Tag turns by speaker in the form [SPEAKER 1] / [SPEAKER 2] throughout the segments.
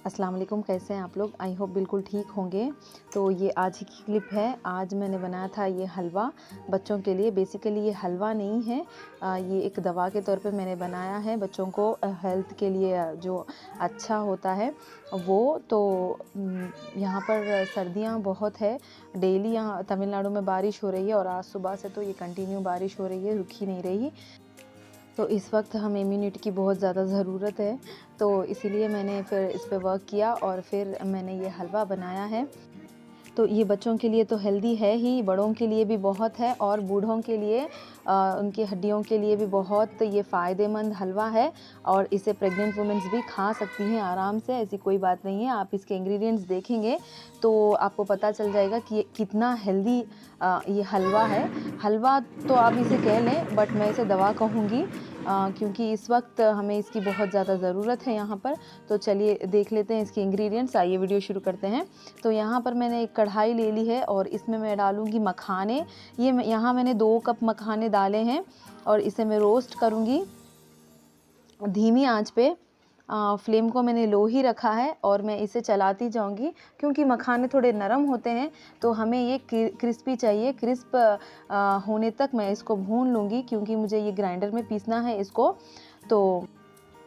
[SPEAKER 1] अस्सलाम वालेकुम, कैसे हैं आप लोग? आई होप बिल्कुल ठीक होंगे। तो ये आज ही की क्लिप है। आज मैंने बनाया था ये हलवा बच्चों के लिए। बेसिकली ये हलवा नहीं है, ये एक दवा के तौर पे मैंने बनाया है बच्चों को हेल्थ के लिए जो अच्छा होता है वो। तो यहाँ पर सर्दियाँ बहुत है। डेली यहाँ तमिलनाडु में बारिश हो रही है और आज सुबह से तो ये कंटिन्यू बारिश हो रही है, रुकी नहीं रही। तो इस वक्त हमें इम्यूनिटी की बहुत ज़्यादा ज़रूरत है, तो इसीलिए मैंने फिर इस पे वर्क किया और फिर मैंने ये हलवा बनाया है। तो ये बच्चों के लिए तो हेल्दी है ही, बड़ों के लिए भी बहुत है और बूढ़ों के लिए उनकी हड्डियों के लिए भी बहुत ये फ़ायदेमंद हलवा है। और इसे प्रेग्नेंट वुमेन्स भी खा सकती हैं आराम से, ऐसी कोई बात नहीं है। आप इसके इंग्रेडिएंट्स देखेंगे तो आपको पता चल जाएगा कि ये कितना हेल्दी ये हलवा है। हलवा तो आप इसे कह लें, बट मैं इसे दवा कहूँगी क्योंकि इस वक्त हमें इसकी बहुत ज़्यादा ज़रूरत है यहाँ पर। तो चलिए देख लेते हैं इसके इंग्रेडिएंट्स। आइए वीडियो शुरू करते हैं। तो यहाँ पर मैंने एक कढ़ाई ले ली है और इसमें मैं डालूँगी मखाने। यहाँ मैंने 2 कप मखाने डाले हैं और इसे मैं रोस्ट करूँगी धीमी आंच पे। फ्लेम को मैंने लो ही रखा है और मैं इसे चलाती जाऊंगी क्योंकि मखाने थोड़े नरम होते हैं, तो हमें ये क्रिस्पी चाहिए। क्रिस्प होने तक मैं इसको भून लूँगी क्योंकि मुझे ये ग्राइंडर में पीसना है इसको। तो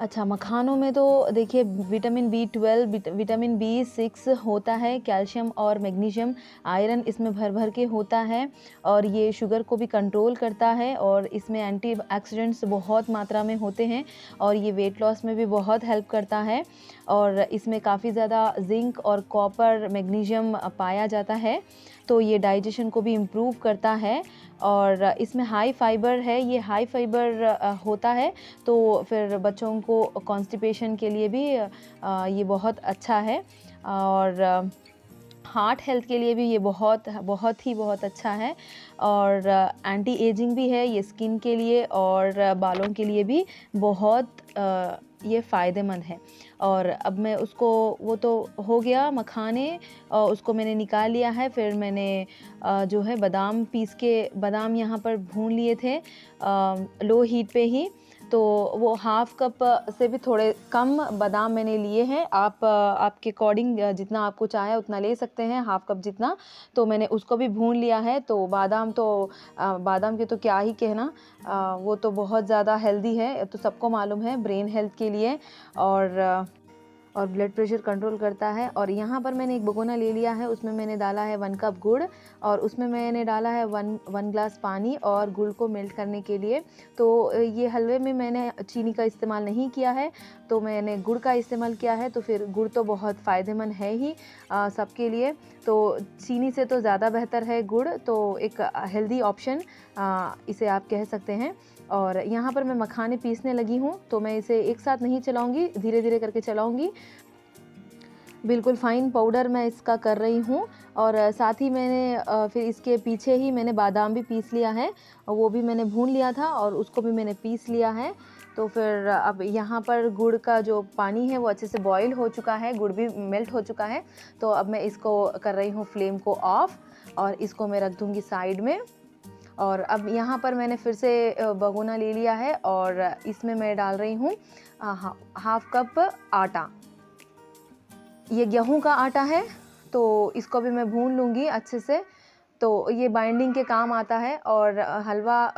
[SPEAKER 1] अच्छा, मखानों में तो देखिए विटामिन B12, विटामिन B6 होता है, कैल्शियम और मैग्नीशियम, आयरन इसमें भर भर के होता है और ये शुगर को भी कंट्रोल करता है और इसमें एंटीऑक्सीडेंट्स बहुत मात्रा में होते हैं और ये वेट लॉस में भी बहुत हेल्प करता है। और इसमें काफ़ी ज़्यादा जिंक और कॉपर, मैग्नीशियम पाया जाता है, तो ये डाइजेशन को भी इम्प्रूव करता है। और इसमें हाई फाइबर है, ये हाई फाइबर होता है, तो फिर बच्चों को कॉन्स्टिपेशन के लिए भी ये बहुत अच्छा है। और हार्ट हेल्थ के लिए भी ये बहुत अच्छा है। और एंटी एजिंग भी है ये स्किन के लिए और बालों के लिए भी बहुत ये फ़ायदेमंद है। और अब मैं उसको, वो तो हो गया मखाने, उसको मैंने निकाल लिया है। फिर मैंने जो है बादाम यहाँ पर भून लिए थे लो हीट पे ही। तो वो हाफ़ कप से भी थोड़े कम बादाम मैंने लिए हैं। आप आपके अकॉर्डिंग जितना आपको चाहे उतना ले सकते हैं, हाफ़ कप जितना। तो मैंने उसको भी भून लिया है। तो बादाम के तो क्या ही कहना, वो तो बहुत ज़्यादा हेल्दी है, तो सबको मालूम है, ब्रेन हेल्थ के लिए और ब्लड प्रेशर कंट्रोल करता है। और यहाँ पर मैंने एक भगोना ले लिया है, उसमें मैंने डाला है 1 कप गुड़ और उसमें मैंने डाला है 1 ग्लास पानी और गुड़ को मेल्ट करने के लिए। तो ये हलवे में मैंने चीनी का इस्तेमाल नहीं किया है, तो मैंने गुड़ का इस्तेमाल किया है। तो फिर गुड़ तो बहुत फ़ायदेमंद है ही सबके लिए, तो चीनी से तो ज़्यादा बेहतर है गुड़, तो एक हेल्दी ऑप्शन इसे आप कह सकते हैं। और यहाँ पर मैं मखाने पीसने लगी हूँ, तो मैं इसे एक साथ नहीं चलाऊँगी, धीरे धीरे करके चलाऊँगी। बिल्कुल फ़ाइन पाउडर मैं इसका कर रही हूँ। और साथ ही मैंने फिर इसके पीछे ही मैंने बादाम भी पीस लिया है, वो भी मैंने भून लिया था और उसको भी मैंने पीस लिया है। तो फिर अब यहाँ पर गुड़ का जो पानी है वो अच्छे से बॉईल हो चुका है, गुड़ भी मेल्ट हो चुका है। तो अब मैं इसको कर रही हूँ फ्लेम को ऑफ और इसको मैं रख दूँगी साइड में। और अब यहाँ पर मैंने फिर से भगोना ले लिया है और इसमें मैं डाल रही हूँ हाफ़ कप आटा। ये गेहूं का आटा है, तो इसको भी मैं भून लूँगी अच्छे से। तो ये बाइंडिंग के काम आता है। और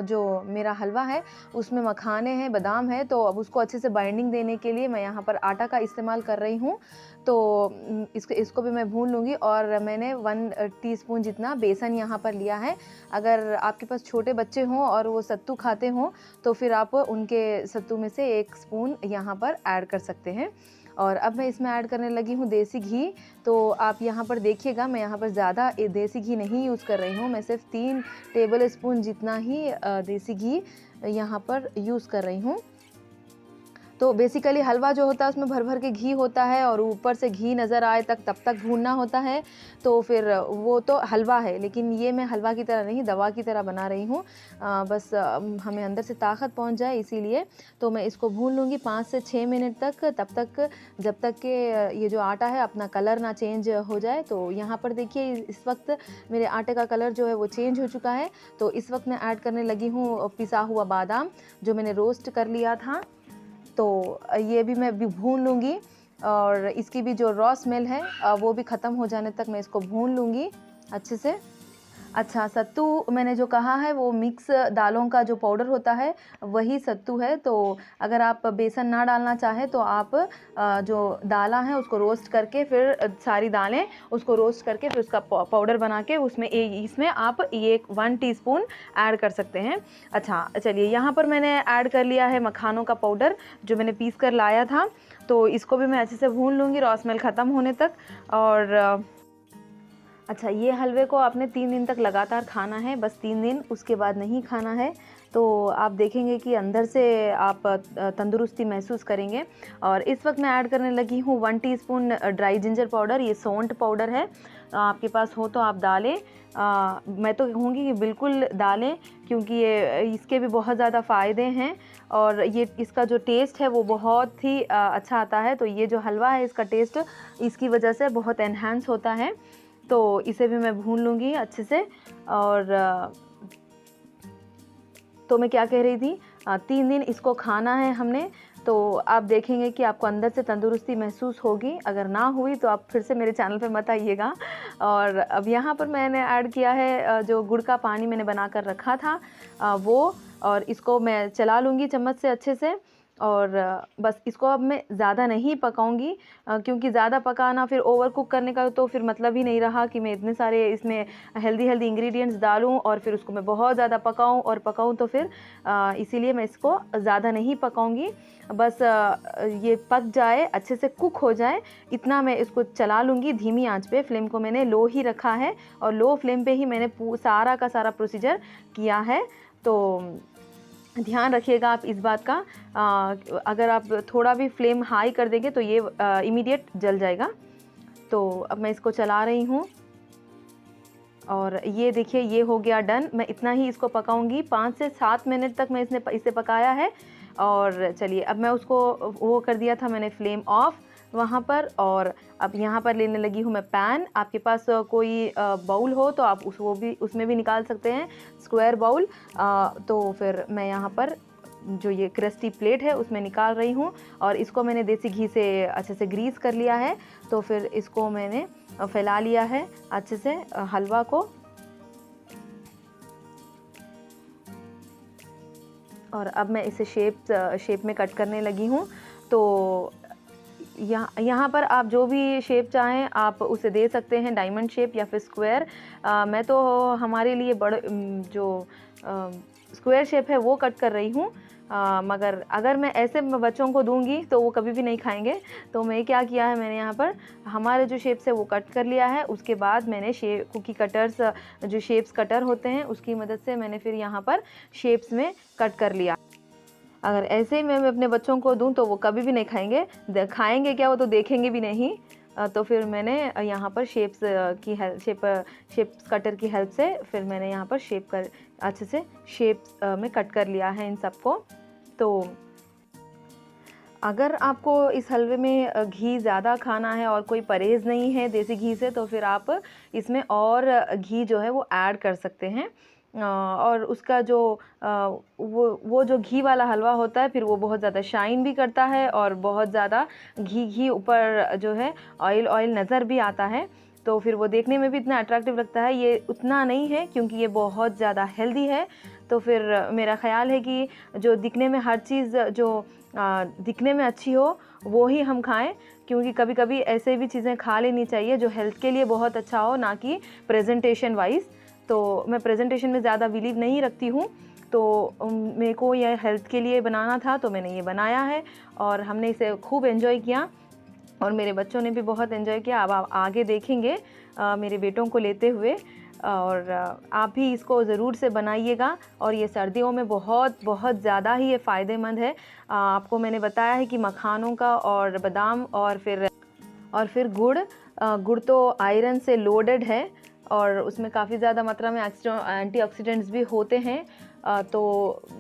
[SPEAKER 1] जो मेरा हलवा है उसमें मखाने हैं, बादाम है, तो अब उसको अच्छे से बाइंडिंग देने के लिए मैं यहाँ पर आटा का इस्तेमाल कर रही हूँ। तो इसको भी मैं भून लूँगी। और मैंने 1 टीस्पून जितना बेसन यहाँ पर लिया है। अगर आपके पास छोटे बच्चे हों और वो सत्तू खाते हों तो फिर आप उनके सत्तू में से 1 स्पून यहाँ पर ऐड कर सकते हैं। और अब मैं इसमें ऐड करने लगी हूँ देसी घी। तो आप यहाँ पर देखिएगा, मैं यहाँ पर ज़्यादा देसी घी नहीं यूज़ कर रही हूँ, मैं सिर्फ 3 टेबल स्पून जितना ही देसी घी यहाँ पर यूज़ कर रही हूँ। तो बेसिकली हलवा जो होता है उसमें भर भर के घी होता है और ऊपर से घी नज़र आए तब तक भूनना होता है, तो फिर वो तो हलवा है। लेकिन ये मैं हलवा की तरह नहीं, दवा की तरह बना रही हूँ। बस हमें अंदर से ताकत पहुँच जाए इसीलिए। तो मैं इसको भून लूँगी 5 से 6 मिनट तक, तब तक जब तक कि ये जो आटा है अपना कलर ना चेंज हो जाए। तो यहाँ पर देखिए इस वक्त मेरे आटे का कलर जो है वो चेंज हो चुका है। तो इस वक्त मैं ऐड करने लगी हूँ पिसा हुआ बादाम जो मैंने रोस्ट कर लिया था। तो ये भी मैं भी भून लूँगी और इसकी भी जो रॉ स्मेल है वो भी ख़त्म हो जाने तक मैं इसको भून लूँगी अच्छे से। अच्छा, सत्तू मैंने जो कहा है वो मिक्स दालों का जो पाउडर होता है वही सत्तू है। तो अगर आप बेसन ना डालना चाहें तो आप जो दालें हैं उसको रोस्ट करके फिर सारी दालें उसको रोस्ट करके फिर उसका पाउडर बना के इसमें आप 1 टीस्पून ऐड कर सकते हैं। अच्छा चलिए, यहाँ पर मैंने ऐड कर लिया है मखानों का पाउडर जो मैंने पीस कर लाया था। तो इसको भी मैं अच्छे से भून लूँगी रॉ स्मेल ख़त्म होने तक। और अच्छा, ये हलवे को आपने 3 दिन तक लगातार खाना है, बस 3 दिन, उसके बाद नहीं खाना है। तो आप देखेंगे कि अंदर से आप तंदुरुस्ती महसूस करेंगे। और इस वक्त मैं ऐड करने लगी हूँ 1 टीस्पून ड्राई जिंजर पाउडर। ये सौंठ पाउडर है, आपके पास हो तो आप डालें। मैं तो कहूँगी कि बिल्कुल डालें, क्योंकि ये इसके भी बहुत ज़्यादा फ़ायदे हैं और ये इसका जो टेस्ट है वो बहुत ही अच्छा आता है। तो ये जो हलवा है इसका टेस्ट इसकी वजह से बहुत एनहांस होता है। तो इसे भी मैं भून लूँगी अच्छे से। और तो मैं क्या कह रही थी, 3 दिन इसको खाना है हमने। तो आप देखेंगे कि आपको अंदर से तंदुरुस्ती महसूस होगी। अगर ना हुई तो आप फिर से मेरे चैनल पे मत आइएगा। और अब यहाँ पर मैंने ऐड किया है जो गुड़ का पानी मैंने बना कर रखा था वो, और इसको मैं चला लूँगी चम्मच से अच्छे से। और बस इसको अब मैं ज़्यादा नहीं पकाऊंगी, क्योंकि ज़्यादा पकाना फिर ओवर कुक करने का तो फिर मतलब ही नहीं रहा कि मैं इतने सारे इसमें हेल्दी इंग्रेडिएंट्स डालूं और फिर उसको मैं बहुत ज़्यादा पकाऊं तो फिर इसीलिए मैं इसको ज़्यादा नहीं पकाऊंगी। बस ये पक जाए, अच्छे से कुक हो जाए, इतना मैं इसको चला लूँगी धीमी आंच पे। फ्लेम को मैंने लो ही रखा है और लो फ्लेम पे ही मैंने सारा का सारा प्रोसीजर किया है। तो ध्यान रखिएगा आप इस बात का, अगर आप थोड़ा भी फ्लेम हाई कर देंगे तो ये इमीडिएट जल जाएगा। तो अब मैं इसको चला रही हूँ और ये देखिए ये हो गया डन। मैं इतना ही इसको पकाऊंगी, 5 से 7 मिनट तक मैं इसे पकाया है। और चलिए, अब मैं उसको वो कर दिया था मैंने फ्लेम ऑफ वहाँ पर। और अब यहाँ पर लेने लगी हूँ मैं पैन। आपके पास कोई बाउल हो तो आप उसमें भी निकाल सकते हैं, स्क्वायर बाउल। तो फिर मैं यहाँ पर जो ये क्रिस्पी प्लेट है उसमें निकाल रही हूँ और इसको मैंने देसी घी से अच्छे से ग्रीस कर लिया है। तो फिर इसको मैंने फैला लिया है अच्छे से हलवा को। और अब मैं इसे शेप में कट करने लगी हूँ। तो यहाँ पर आप जो भी शेप चाहें आप उसे दे सकते हैं, डायमंड शेप या फिर स्क्वायर। मैं तो हमारे लिए जो स्क्वायर शेप है वो कट कर रही हूँ। मगर अगर मैं ऐसे बच्चों को दूंगी तो वो कभी भी नहीं खाएंगे। तो मैं क्या किया है, मैंने यहाँ पर हमारे जो शेप्स है वो कट कर लिया है। उसके बाद मैंने कुकी कटर्स, जो शेप्स कटर होते हैं उसकी मदद से मैंने फिर यहाँ पर शेप्स में कट कर लिया। अगर ऐसे ही मैं अपने बच्चों को दूं तो वो कभी भी नहीं खाएंगे, खाएंगे क्या, वो तो देखेंगे भी नहीं। तो फिर मैंने यहाँ पर शेप्स कटर की हेल्प से फिर मैंने यहाँ पर अच्छे से शेप्स में कट कर लिया है इन सबको। तो अगर आपको इस हलवे में घी ज़्यादा खाना है और कोई परहेज़ नहीं है देसी घी से, तो फिर आप इसमें और घी जो है वो ऐड कर सकते हैं। और उसका जो वो जो घी वाला हलवा होता है फिर वो बहुत ज़्यादा शाइन भी करता है और बहुत ज़्यादा घी ऊपर जो है ऑयल नज़र भी आता है। तो फिर वो देखने में भी इतना अट्रैक्टिव लगता है। ये उतना नहीं है क्योंकि ये बहुत ज़्यादा हेल्दी है। तो फिर मेरा ख़्याल है कि जो दिखने में हर चीज़ जो दिखने में अच्छी हो वो ही हम खाएं, क्योंकि कभी कभी ऐसे भी चीज़ें खा लेनी चाहिए जो हेल्थ के लिए बहुत अच्छा हो, ना कि प्रेजेंटेशन वाइज। तो मैं प्रेजेंटेशन में ज़्यादा बिलीव नहीं रखती हूँ। तो मेरे को यह हेल्थ के लिए बनाना था तो मैंने ये बनाया है और हमने इसे खूब एंजॉय किया और मेरे बच्चों ने भी बहुत एंजॉय किया। अब आप आगे देखेंगे मेरे बेटों को लेते हुए। और आप भी इसको ज़रूर से बनाइएगा और ये सर्दियों में बहुत बहुत ज़्यादा ही ये फ़ायदेमंद है। आपको मैंने बताया है कि मखानों का और बादाम और फिर गुड़ तो आयरन से लोडेड है और उसमें काफ़ी ज़्यादा मात्रा में एंटीऑक्सीडेंट्स भी होते हैं। तो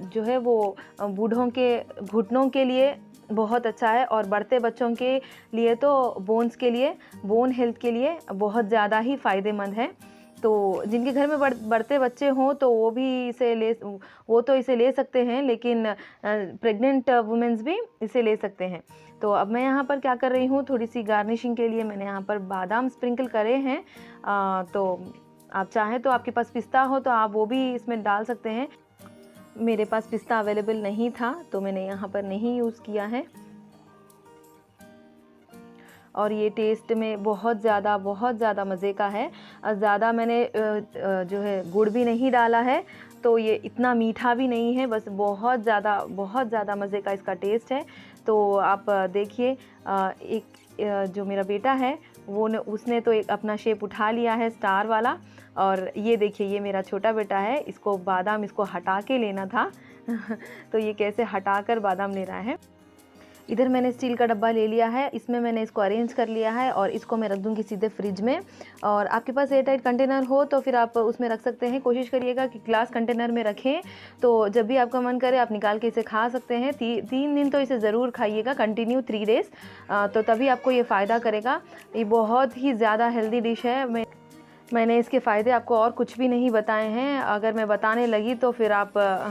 [SPEAKER 1] जो है वो बूढ़ों के घुटनों के लिए बहुत अच्छा है और बढ़ते बच्चों के लिए तो बोन हेल्थ के लिए बहुत ज़्यादा ही फ़ायदेमंद है। तो जिनके घर में बढ़ते बच्चे हों तो वो तो इसे ले सकते हैं, लेकिन प्रेग्नेंट वुमेन्स भी इसे ले सकते हैं। तो अब मैं यहाँ पर क्या कर रही हूँ, थोड़ी सी गार्निशिंग के लिए मैंने यहाँ पर बादाम स्प्रिंकल करे हैं। तो आप चाहें तो, आपके पास पिस्ता हो तो आप वो भी इसमें डाल सकते हैं। मेरे पास पिस्ता अवेलेबल नहीं था तो मैंने यहाँ पर नहीं यूज़ किया है। और ये टेस्ट में बहुत ज़्यादा मज़े का है। ज़्यादा मैंने जो है गुड़ भी नहीं डाला है, तो ये इतना मीठा भी नहीं है, बस बहुत ज़्यादा मज़े का इसका टेस्ट है। तो आप देखिए, एक जो मेरा बेटा है उसने तो एक अपना शेप उठा लिया है स्टार वाला। और ये देखिए, ये मेरा छोटा बेटा है, इसको बादाम इसको हटा के लेना था तो ये कैसे हटाकर बादाम ले रहा है। इधर मैंने स्टील का डब्बा ले लिया है, इसमें मैंने इसको अरेंज कर लिया है और इसको मैं रख दूंगी सीधे फ्रिज में। और आपके पास एयर टाइट कंटेनर हो तो फिर आप उसमें रख सकते हैं। कोशिश करिएगा कि ग्लास कंटेनर में रखें, तो जब भी आपका मन करे आप निकाल के इसे खा सकते हैं। 3 दिन तो इसे ज़रूर खाइएगा, कंटिन्यू 3 डेज़, तो तभी आपको ये फ़ायदा करेगा। ये बहुत ही ज़्यादा हेल्दी डिश है। मैंने इसके फ़ायदे आपको और कुछ भी नहीं बताए हैं। अगर मैं बताने लगी तो फिर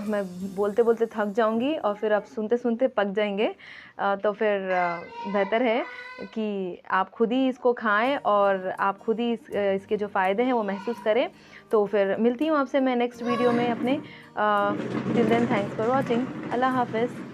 [SPEAKER 1] मैं बोलते बोलते थक जाऊंगी और फिर आप सुनते सुनते पक जाएंगे। तो फिर बेहतर है कि आप खुद ही इसको खाएं और आप खुद ही इसके जो फ़ायदे हैं वो महसूस करें। तो फिर मिलती हूँ आपसे मैं नेक्स्ट वीडियो में अपने। Till then, thanks for watching. अल्लाह हाफ़िज़।